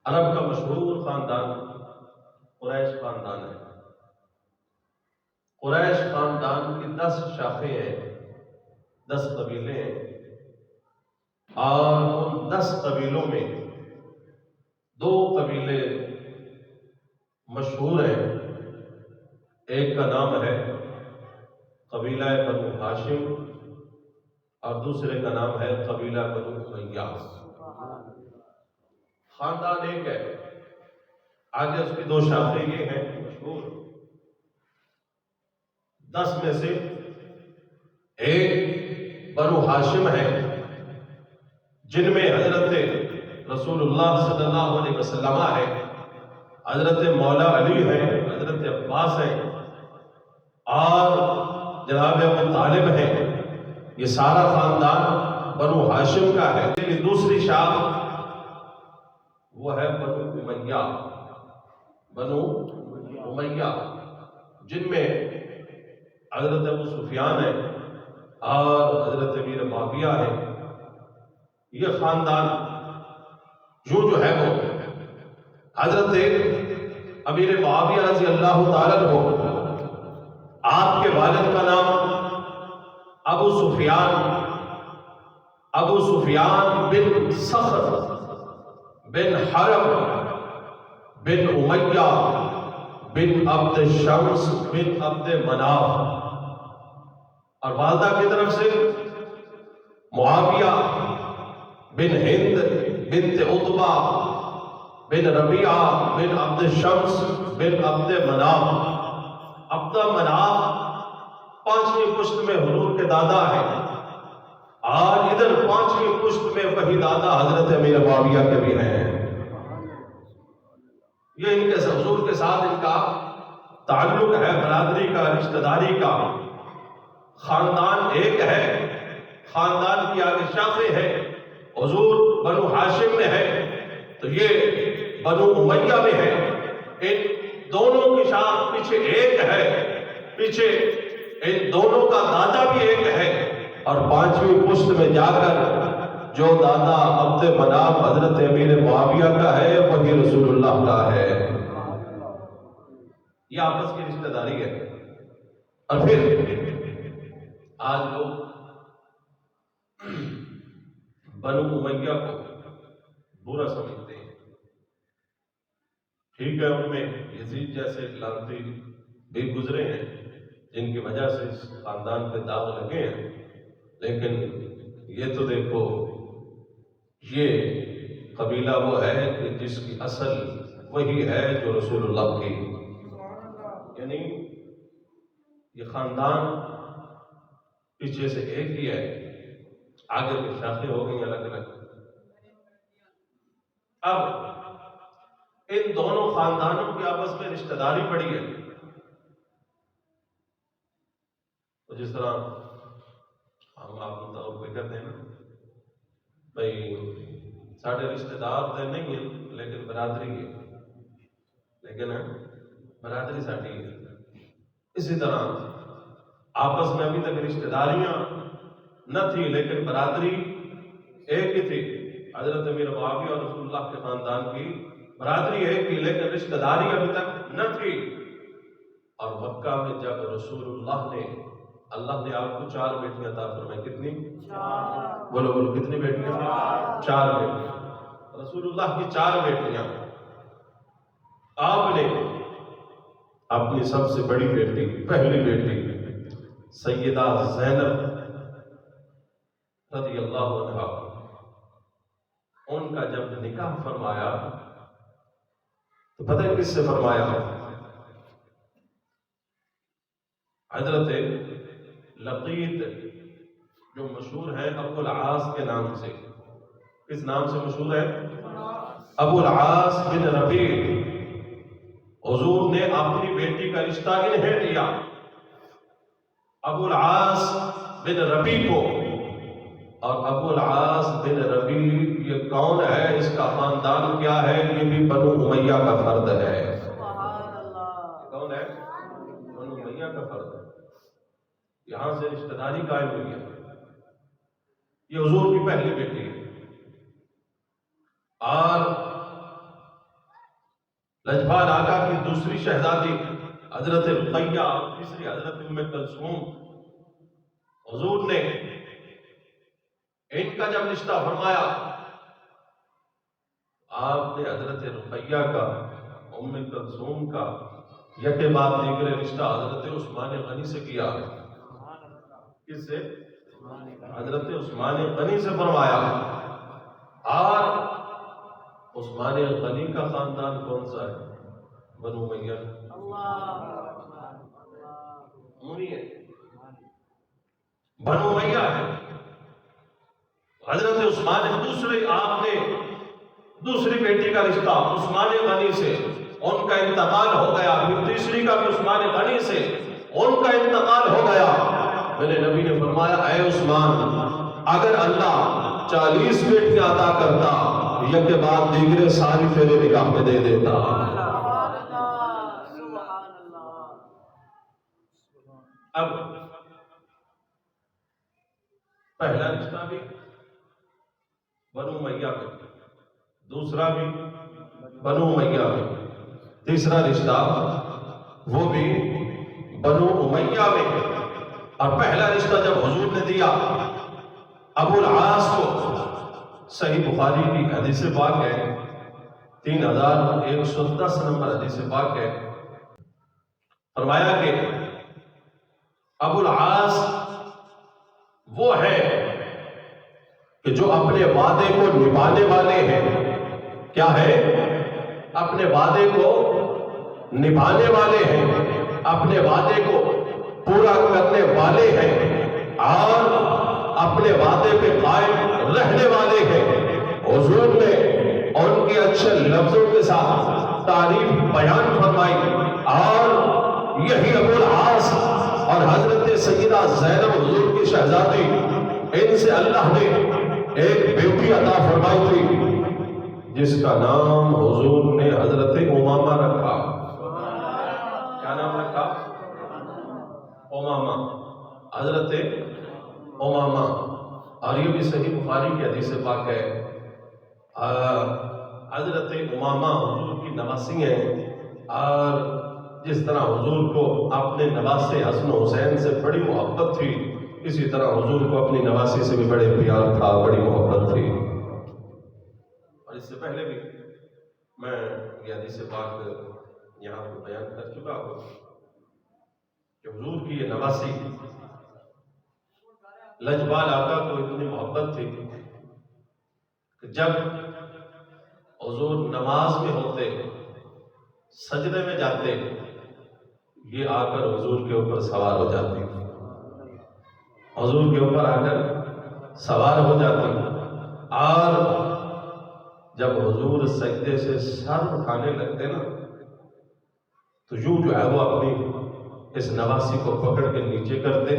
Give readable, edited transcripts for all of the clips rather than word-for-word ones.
عرب کا مشہور خاندان قریش خاندان ہے۔ قریش خاندان کی 10 شاخیں ہیں، 10 قبیلے ہیں، اور ان 10 قبیلوں میں 2 قبیلے مشہور ہیں۔ ایک کا نام ہے قبیلہ بنو ہاشم اور دوسرے کا نام ہے قبیلہ بنو امیہ۔ خاندان ایک ہے، آگے اس کی 2 شاخیں یہ ہیں مشہور۔ 10 میں سے ایک بنو ہاشم ہے، جن میں حضرت رسول اللہ صلی اللہ علیہ وسلم ہے، حضرت مولا علی ہے، حضرت عباس ہے، اور جناب ابو طالب ہے۔ یہ سارا خاندان بنو ہاشم کا ہے۔ یہ دوسری شاخ وہ ہے بنو امیہ، بنو امیہ، جن میں حضرت ابو سفیان ہے اور حضرت امیر معاویہ ہے۔ یہ خاندان جو ہے وہ حضرت امیر معاویہ رضی اللہ تعالیٰ عنہ، آپ کے والد کا نام ابو سفیان بن صخر بن حرب بن امیہ بن عبد شمس بن عبد مناف، اور والدہ کی طرف سے معاویہ بن ہند بنت عتبہ بن ربیعہ بن عبد شمس بن عبد مناف۔ عبد مناف 5ویں پشت میں حضور کے دادا ہیں، اور ادھر 5ویں پشت میں وہی دادا حضرت امیر معاویہ کے بھی ہیں۔ یہ ان کے حضور کے ساتھ ان کا تعلق ہے، برادری کا، رشتہ داری کا۔ خاندان ایک ہے، خاندان کی آگے شاخیں ہیں۔ حضور بنو ہاشم میں ہے تو یہ بنو امیہ میں ہے۔ ان دونوں کی شاخ پیچھے ایک ہے، پیچھے ان دونوں کا دادا بھی ایک ہے، اور 5ویں پشت میں جا کر جو دادا عبد مناف حضرت امیر معاویہ کا ہے وہی رسول اللہ کا ہے۔ یہ آپس کی رشتہ داری ہے۔ اور پھر آج لوگ بنو امیہ کو برا سمجھتے ہیں۔ ٹھیک ہے، ان میں یزید جیسے لعنتی بھی گزرے ہیں جن کی وجہ سے اس خاندان پہ داغ لگے ہیں، لیکن یہ تو دیکھو، یہ قبیلہ وہ ہے کہ جس کی اصل وہی ہے جو رسول اللہ کی، یعنی یہ خاندان پیچھے سے ایک ہی ہے، آگے کی شاخیں ہو گئی الگ الگ۔ اب ان دونوں خاندانوں کی آپس میں رشتہ داری پڑی ہے، تو جس طرح ہم آپ کو تعارف کرتے ہیں نا، بھائی ساڑھے رشتہ دار تو نہیں ہیں لیکن برادری ہے، لیکن برادری ساڑھی ہے۔ اسی طرح آپس میں ابھی تک رشتہ داریاں نہ تھی لیکن برادری ایک ہی تھی۔ حضرت امیر معاویہ اور رسول اللہ کے خاندان کی برادری ایک تھی لیکن رشتہ داری ابھی تک نہ تھی۔ اور مکہ میں جب رسول اللہ نے آپ کو 4 بیٹیاں عطا فرمائی، کتنی؟ 4۔ بولو کتنی بیٹیاں؟ 4 بیٹیاں۔ رسول اللہ کی 4 بیٹیاں۔ آپ نے اپنی سب سے بڑی بیٹی، پہلی بیٹی سیدہ زینب رضی اللہ عنہا، ان کا جب نکاح فرمایا تو پتہ ہے کس سے فرمایا؟ حضرت لقیط جو مشہور ہے ابو العاص کے نام سے۔ کس نام سے مشہور ہے؟ ابو العاص بن ربیع۔ حضور نے اپنی بیٹی کا رشتہ انہیں دیا ابو العاص بن ربیع کو۔ اور ابو العاص بن ربیع یہ کون ہے، اس کا خاندان کیا ہے؟ یہ بھی بنو امیہ کا فرد ہے۔ سبحان اللہ۔ کون ہے؟ بنو امیہ کا فرد ہے۔ یہاں سے رشتہ داری قائم ہوئی ہے۔ یہ حضور کی پہلی بیٹی ہے، اور لجپال آقا کی دوسری شہزادی حضرت رقیہ اور تیسری حضرت ام کلثوم، حضور نے ان کا جب رشتہ فرمایا، آپ نے حضرت رقیہ کا، ام کلثوم کا یکے بعد دیگر رشتہ حضرت عثمان غنی سے کیا۔ کس سے؟ حضرت عثمان غنی سے فرمایا۔ اور عثمان غنی کا خاندان کون سا ہے؟ بنو امیہ۔ بنو امیہ ہے۔ حضرت عثمان آپ نے دوسری بیٹی کا رشتہ عثمان غنی سے، ان کا انتقال ہو گیا، پھر تیسری کا بھی عثمان غنی سے، ان کا انتقال ہو گیا۔ میرے نبی نے فرمایا، اے عثمان، اگر اللہ 40 بیٹیاں عطا کرتا، یک بعد دیگرے ساری تیرے نگاہ میں دے دیتا۔ اب پہلا رشتہ بھی بنو امیہ میں، دوسرا بھی بنو امیہ میں، تیسرا رشتہ وہ بھی بنو امیہ میں۔ اور پہلا رشتہ جب حضور نے دیا ابو العاص کو، صحیح بخاری کی حدیث پاک ہے، 3110 نمبر حدیث پاک ہے، فرمایا کہ ابو العاص وہ ہے کہ جو اپنے وعدے کو نبھانے والے ہیں۔ کیا ہے؟ اپنے وعدے کو نبھانے والے ہیں، اپنے وعدے کو پورا کرنے والے ہیں، اور اپنے وعدے پہ قائم رہنے والے ہیں۔ حضور نے ان کے اچھے لفظوں کے ساتھ تعریف بیان فرمائی، اور یہی ابو العاص اور حضرت سیدہ زینب حضور کی شہزادی، ان سے اللہ نے ایک بیٹی عطا فرمائی تھی جس کا نام حضور نے حضرت امامہ رکھا۔ کیا نام رکھا؟ امامہ، حضرت امامہ۔ اور یہ بھی صحیح بخاری کی حدیث پاک ہے۔ حضرت امامہ حضور کی نواسی ہیں، اور جس طرح حضور کو اپنے نواسے حسن و حسین سے بڑی محبت تھی، اسی طرح حضور کو اپنی نواسی سے بھی بڑے پیار تھا، بڑی محبت تھی۔ اور اس سے پہلے بھی میں یہ حدیث پاک یہاں پر بیان کر چکا ہوں کہ حضور کی یہ نواسی لجپال آقا کو اتنی محبت تھی کہ جب حضور نماز میں ہوتے، سجدے میں جاتے، یہ آ کر حضور کے اوپر سوار ہو جاتی، حضور کے اوپر آ کر سوار ہو جاتی۔ اور جب حضور سجدے سے سر اٹھانے لگتے نا، تو یوں جو ہے وہ اپنی اس نواسی کو پکڑ کے نیچے کرتے،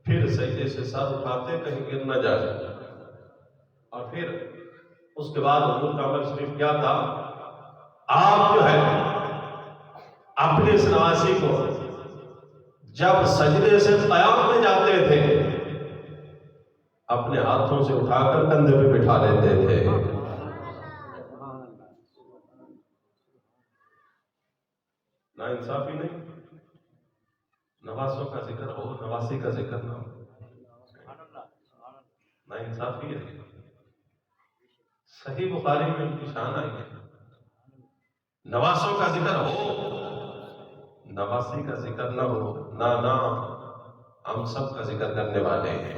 پھر سجدے سے سر اٹھاتے کہیں گر نہ جائے۔ اور پھر اس کے بعد حضور کا عمل شریف کیا تھا، آپ جو ہے اپنے اس نواسی کو جب سجدے سے قیام میں جاتے تھے، اپنے ہاتھوں سے اٹھا کر کندھے پہ بٹھا لیتے تھے۔ نا انصافی نہیں، نواسوں کا ذکر ہو، نواسی کا ذکر نہ ہو، نا انصافی ہے۔ صحیح بخاری میں ان کی شان آئی ہے، نواسوں کا ذکر ہو، نواسی کا ذکر نہ ہو، نا ہم سب کا ذکر کرنے والے ہیں۔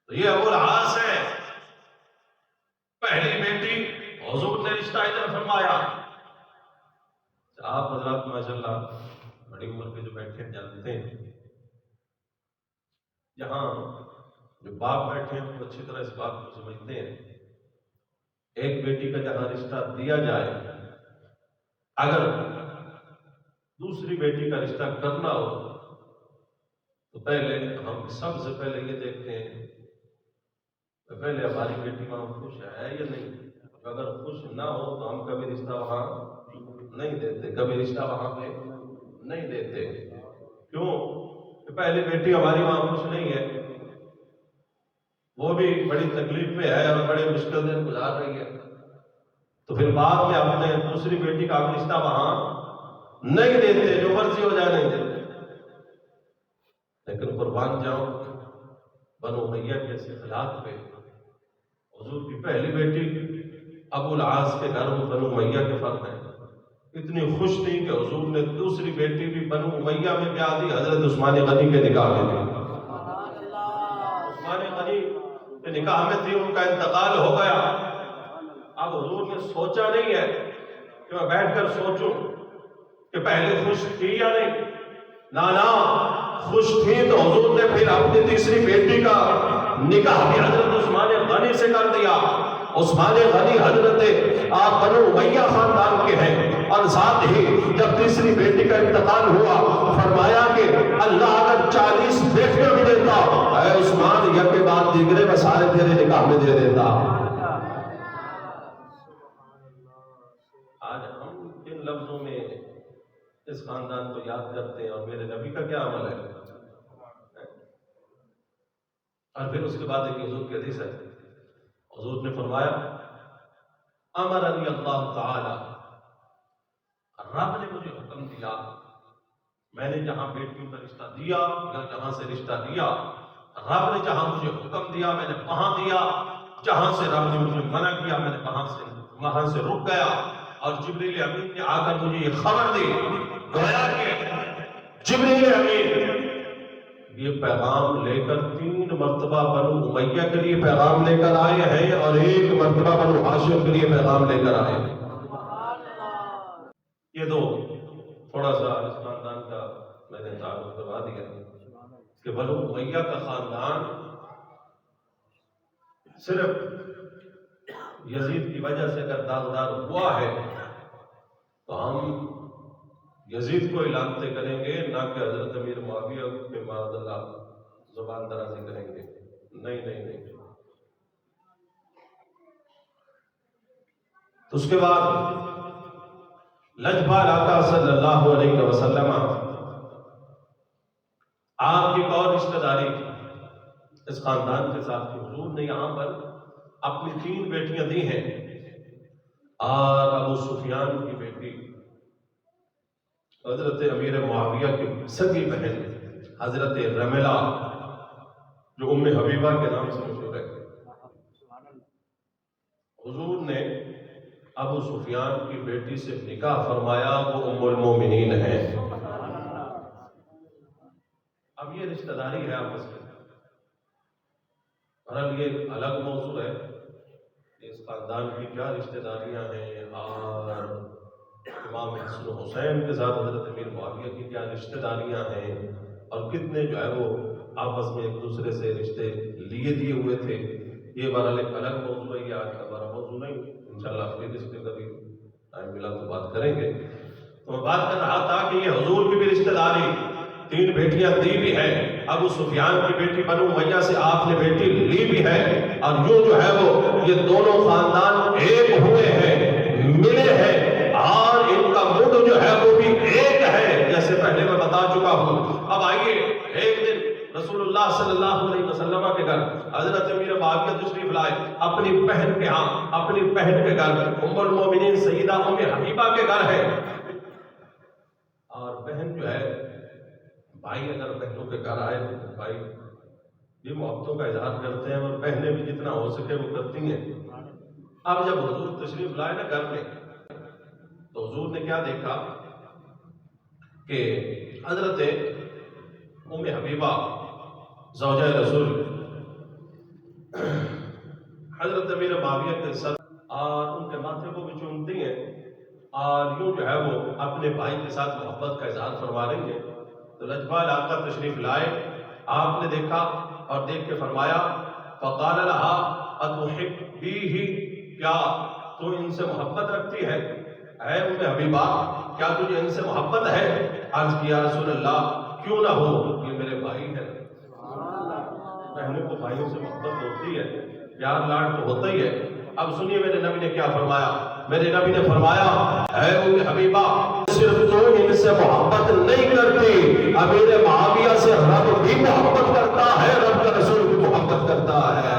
تو یہ ابو العاص ہے، پہلی بیٹی حضور نے رشتہ ادھر فرمایا۔ آپ حضرات ماشاءاللہ بڑی عمر کے جو بیٹھے ہیں جانتے ہیں، یہاں جو باپ بیٹھے ہیں وہ اچھی طرح اس بات کو سمجھتے ہیں، ایک بیٹی کا جہاں رشتہ دیا جائے، اگر دوسری بیٹی کا رشتہ کرنا ہو تو پہلے ہم سب سے پہلے یہ دیکھتے ہیں کہ پہلے ہماری بیٹی وہاں خوش ہے یا نہیں۔ اگر خوش نہ ہو تو ہم کبھی رشتہ وہاں نہیں دیتے، کبھی رشتہ وہاں پہ نہیں دیتے۔ کیوں کہ پہلی بیٹی ہماری وہاں خوش نہیں ہے، وہ بھی بڑی تکلیف میں ہے اور بڑے مشکل دن گزار رہی ہے، تو پھر بعد میں اپنے دوسری بیٹی کا رشتہ وہاں نہیں دیتے، جو مرضی ہو جائے نہیں دیتے۔ لیکن قربان جاؤں بنو امیہ کے خلاف پہ حضور کی پہلی بیٹی ابو العاص کے گھر میں بنو امیہ کے فرد ہیں، اتنی خوش تھی کہ حضور نے دوسری بیٹی بھی بنو امیہ میں بیاہ دی، حضرت عثمان غنی کے نکاح میں دی۔ عثمان غنی کے نکاح میں تھی، ان کا انتقال ہو گیا۔ اب حضور نے سوچا نہیں ہے کہ میں بیٹھ کر سوچوں کہ پہلے خوش تھی یا نہیں، نانا خوش تھی تو حضور نے پھر اپنی تیسری بیٹی کا نکاح بھی حضرت عثمان غنی سے کر دیا۔ عثمان غنی حضرت بنو امیہ خاندان کے ہیں، اور ساتھ ہی جب تیسری بیٹی کا انتقال ہوا فرمایا کہ اللہ اگر 40 بیٹیاں بھی دیتا، اے عثمان یک کے بعد دیگرے میں سارے تیرے نکاح میں دے دیتا۔ آج ہم کن لفظوں میں اس خاندان کو یاد کرتے ہیں، اور میرے نبی کا کیا عمل ہے؟ اور پھر اس کے بعد ایک حضور کی حدیث ہے، حضور نے فرمایا امرنی اللہ تعالی، رب نے مجھے حکم دیا، میں نے جہاں بیٹیوں کا رشتہ دیا یا جہاں سے رشتہ لیا، رب نے جہاں مجھے حکم دیا میں نے وہاں دیا، جہاں سے رب نے مجھے منع کیا میں نے وہاں سے رک گیا۔ اور جبریل امین نے آ کر مجھے یہ خبر دی، گویا کہ جبریل امین یہ پیغام لے کر 3 مرتبہ بنو امیہ کے لیے پیغام لے کر آئے ہیں، اور 1 مرتبہ بنو ہاشم کے لیے پیغام لے کر آئے ہیں۔ یہ دو تھوڑا سا اس خاندان کا میں نے تعارف کروا دیا کہ بنو امیہ کا خاندان صرف یزید کی وجہ سے اگر داغدار ہوا ہے تو ہم یزید کو لعنتیں کریں گے، نہ کہ حضرت امیر معاویہ کے معاذ اللہ زبان درازی کریں گے۔ نہیں۔ تو اس کے بعد لجپال آقا صلی اللہ علیہ وسلم آپ کی اور رشتہ داری اس خاندان کے ساتھ کی، حضور نے یہاں پر اپنی 3 بیٹیاں دی ہیں، اور ابو سفیان کی بیٹی حضرت امیر معاویہ کی سگی بہن حضرت رملہ جو ام حبیبہ کے نام سے مشہور ہے، حضور نے ابو سفیان کی بیٹی سے نکاح فرمایا، وہ ام المومنین ہے۔ اب یہ رشتہ داری ہے آپس میں، اور یہ الگ موضوع ہے کہ اس خاندان کی کیا رشتہ داریاں ہیں، اور امام حسن و حسین کے ساتھ حضرت امیر معاویہ کی کیا رشتہ داریاں ہیں، اور کتنے جو ہے وہ آپس میں ایک دوسرے سے رشتے لیے دیے ہوئے تھے۔ یہ بہرحال ایک الگ موضوع ہے، یہ آج کا ہمارا موضوع نہیں، انشاءاللہ پھر اس پہ کبھی ٹائم ملا تو بات کریں گے۔ تو میں بات کر رہا تھا کہ یہ حضور کی بھی رشتہ داری 3 بیٹیاں دی بھی ہے، ابو سفیان کی بیٹی بنو امیہ سے آپ نے بیٹی لی بھی ہے، اور جو ہے وہ یہ دونوں خاندان ایک ہوئے ہیں، ملے ہیں، اور ان کا مڈ جو ہے وہ بھی ایک ہے، جیسے پہلے میں بتا چکا ہوں۔ اب آئیے، ایک دن رسول اللہ صلی اللہ علیہ وسلم کے گھر حضرت امیر معاویہ تشریف لائے، اپنی بہن کے ہاں، اپنی بہن کے گھر، ام المومنین سیدہ ام حبیبہ کے گھر ہے، اور بہن جو ہے، بھائی اگر بہنوں کے گھر آئے تو بھائی یہ محبتوں کا اظہار کرتے ہیں، اور بہنیں بھی جتنا ہو سکے وہ کرتی ہیں۔ اب جب حضور تشریف لائے نا گھر میں، تو حضور نے کیا دیکھا کہ حضرت ام حبیبہ زوجہ رسول حضرت امیر معاویہ کے سر اور ان کے ماتھے کو بھی چومتی ہیں، اور یوں جو ہے وہ اپنے بھائی کے ساتھ محبت کا اظہار فرما رہی ہیں۔ تو لجپال آقا تشریف لائے، آپ نے دیکھا اور دیکھ کے فرمایا، فقال لها اتحبیہ، کیا تو ان سے محبت رکھتی ہے؟ اے ام حبیبہ، کیا تجھے ان سے محبت ہے؟ عرض کیا رسول اللہ کیوں نہ ہو، یہ میرے بھائی ہیں۔ بہنوں کو بھائیوں سے محبت ہوتی ہے، پیار لاڈ تو ہوتا ہی ہے۔ اب سنیے میرے نبی نے کیا فرمایا، میرے نبی نے فرمایا، اے ام حبیبہ، صرف تو ان سے محبت نہیں کرتی، امیر معاویہ سے رب بھی محبت کرتا ہے، رب کا رسول بھی محبت کرتا ہے۔